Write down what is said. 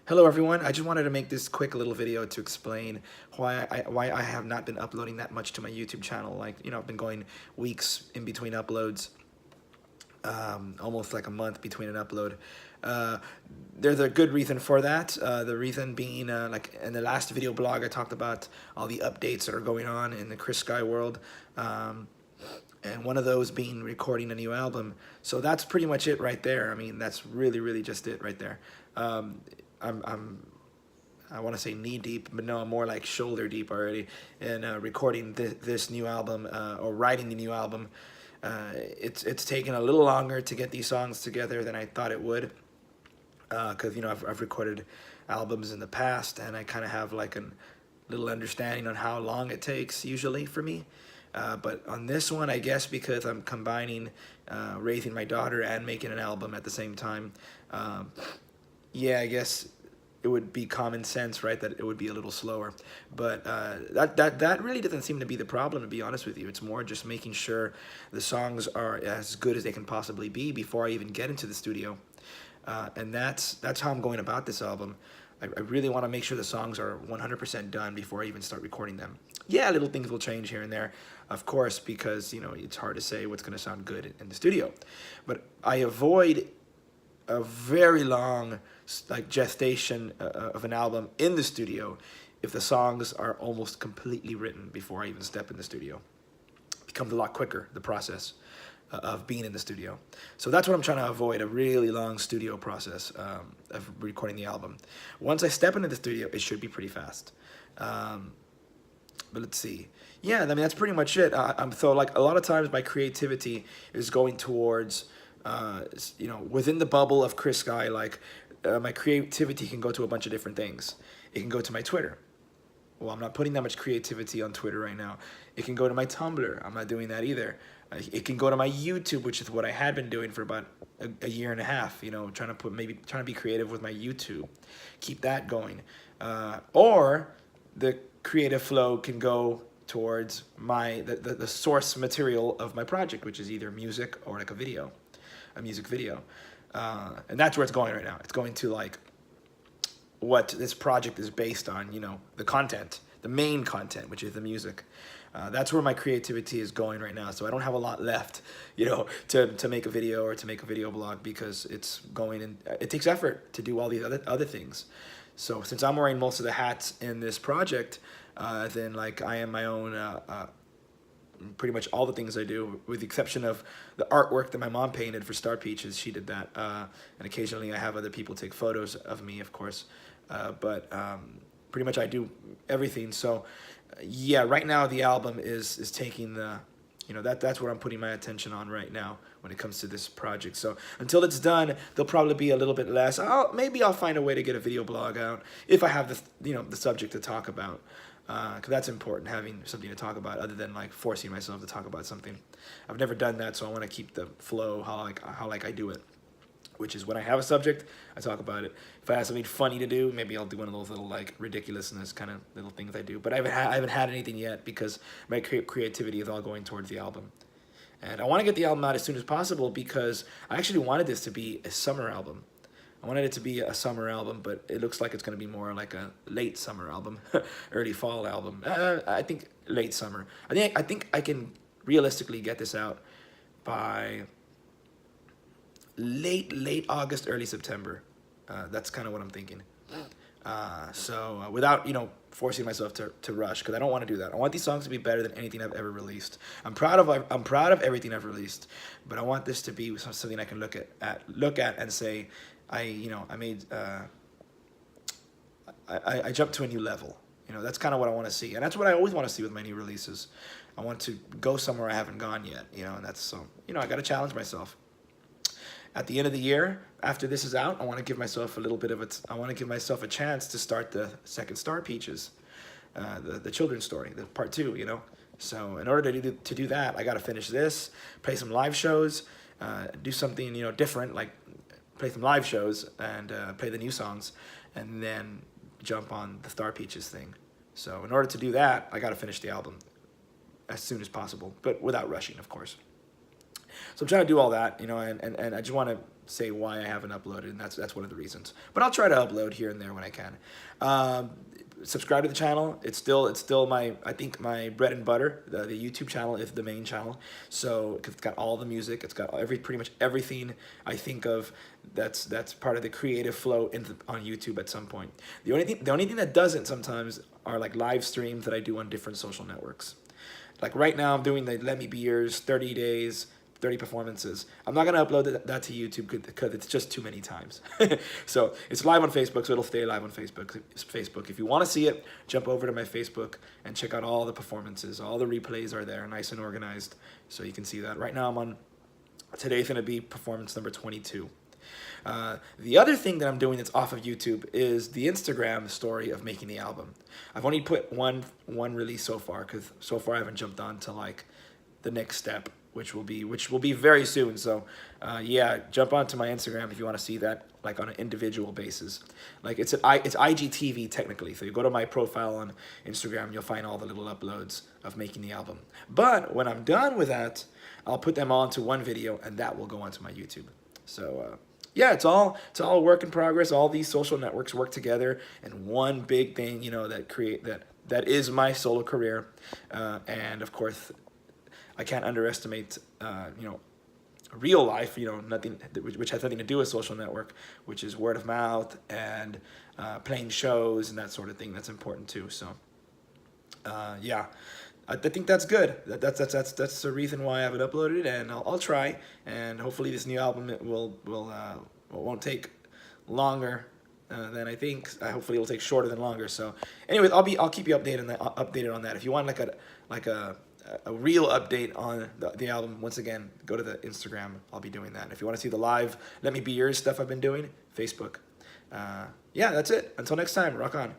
Hello everyone, I just wanted to make this quick little video to explain why I have not been uploading that much to my YouTube channel. Like, I've been going weeks in between uploads, almost like a month between an upload. Uh, there's a good reason for that. The reason being, like in the last video blog, I talked about all the updates that are going on in the Chris Sky world. And one of those being recording a new album. So that's pretty much it right there. I mean, that's really just it right there. Um, I want to say knee deep, but no, I'm more like shoulder deep already in recording this new album or writing the new album. It's taken a little longer to get these songs together than I thought it would, because I've recorded albums in the past, and I kind of have like a little understanding on how long it takes usually for me. But on this one, I guess because I'm combining raising my daughter and making an album at the same time, yeah, I guess it would be common sense, right, that it would be a little slower. But that really doesn't seem to be the problem, to be honest with you. It's more just making sure the songs are as good as they can possibly be before I even get into the studio. And that's how I'm going about this album. I really want to make sure the songs are 100% done before I even start recording them. Yeah, little things will change here and there, of course, because it's hard to say what's going to sound good in the studio. But I avoid a very long like gestation of an album in the studio if the songs are almost completely written before I even step in the studio. It becomes a lot quicker, the process of being in the studio. So that's what I'm trying to avoid, a really long studio process of recording the album. Once I step into the studio, it should be pretty fast. But let's see. Yeah, I mean, that's pretty much it. So like a lot of times my creativity is going towards, within the bubble of Chris Sky, like my creativity can go to a bunch of different things. It can go to my Twitter. Well, I'm not putting that much creativity on Twitter right now. It can go to my Tumblr. I'm not doing that either. It can go to my YouTube, which is what I had been doing for about a year and a half, trying to be creative with my YouTube. Keep that going. Or the creative flow can go towards the source material of my project, which is either music or like a music video. And that's where it's going right now. It's going to like what this project is based on, the content, the main content, which is the music. That's where my creativity is going right now. So I don't have a lot left, to make a video or to make a video blog, because it's going and it takes effort to do all these other things. So since I'm wearing most of the hats in this project, then like I am my own, pretty much all the things I do, with the exception of the artwork that my mom painted for Star Peaches. She did that, and occasionally I have other people take photos of me, of course, but pretty much I do everything. So yeah, right now the album is taking the, that's what I'm putting my attention on right now when it comes to this project. So until it's done, there'll probably be a little bit less. Maybe I'll find a way to get a video blog out if I have the subject to talk about. Because that's important, having something to talk about other than like forcing myself to talk about something. I've never done that, so I want to keep the flow how I do it, which is when I have a subject, I talk about it. If I have something funny to do, maybe I'll do one of those little like ridiculousness kind of little things I do. But I haven't had anything yet, because my creativity is all going towards the album. And I want to get the album out as soon as possible, because I actually wanted this to be a summer album. I wanted it to be a summer album, but it looks like it's going to be more like a late summer album, early fall album. I think late summer. I think I can realistically get this out by late August, early September. That's kind of what I'm thinking. So without forcing myself to rush, because I don't want to do that. I want these songs to be better than anything I've ever released. I'm proud of everything I've released, but I want this to be something I can look at and say, I jumped to a new level. That's kind of what I want to see, and that's what I always want to see with my new releases. I want to go somewhere I haven't gone yet. And that's so. I got to challenge myself. At the end of the year, after this is out, I want to give myself I want to give myself a chance to start the second Star Peaches, the children's story, the part 2. So in order to do that, I got to finish this, play some live shows, do something different, like play some live shows and play the new songs, and then jump on the Star Peaches thing. So in order to do that, I got to finish the album as soon as possible, but without rushing, of course. So I'm trying to do all that, you know, and I just want to say why I haven't uploaded, and that's one of the reasons. But I'll try to upload here and there when I can. Subscribe to the channel. It's still my, I think, my bread and butter. The YouTube channel is the main channel, so it's got all the music. It's got pretty much everything I think of that's part of the creative flow on YouTube at some point. The only thing that doesn't sometimes are like live streams that I do on different social networks. Like right now, I'm doing the Let Me Be Yours 30 days, 30 performances. I'm not gonna upload that to YouTube because it's just too many times. So it's live on Facebook, so it'll stay live on Facebook. If you want to see it, jump over to my Facebook and check out all the performances. All the replays are there, nice and organized, so you can see that. Right now, today's gonna be performance number 22. The other thing that I'm doing that's off of YouTube is the Instagram story of making the album. I've only put one release so far, because so far I haven't jumped on to like the next step, which will be very soon. So yeah, jump onto my Instagram if you want to see that like on an individual basis. Like it's IGTV technically. So you go to my profile on Instagram, you'll find all the little uploads of making the album. But when I'm done with that, I'll put them all into one video, and that will go onto my YouTube. So yeah, it's all a work in progress. All these social networks work together, and one big thing, you know, that is my solo career. And of course, I can't underestimate, you know, real life, you know, which has nothing to do with social network, which is word of mouth and playing shows and that sort of thing. That's important too. So yeah, I think that's good. That's the reason why I haven't uploaded, and I'll try, and hopefully this new album won't take longer than I think. Hopefully it'll take shorter than longer. So anyways, I'll keep you updated on that. If you want like a real update on the album, once again, go to the Instagram. I'll be doing that. If you want to see the live Let Me Be Yours stuff I've been doing, Facebook. Yeah, that's it. Until next time, rock on.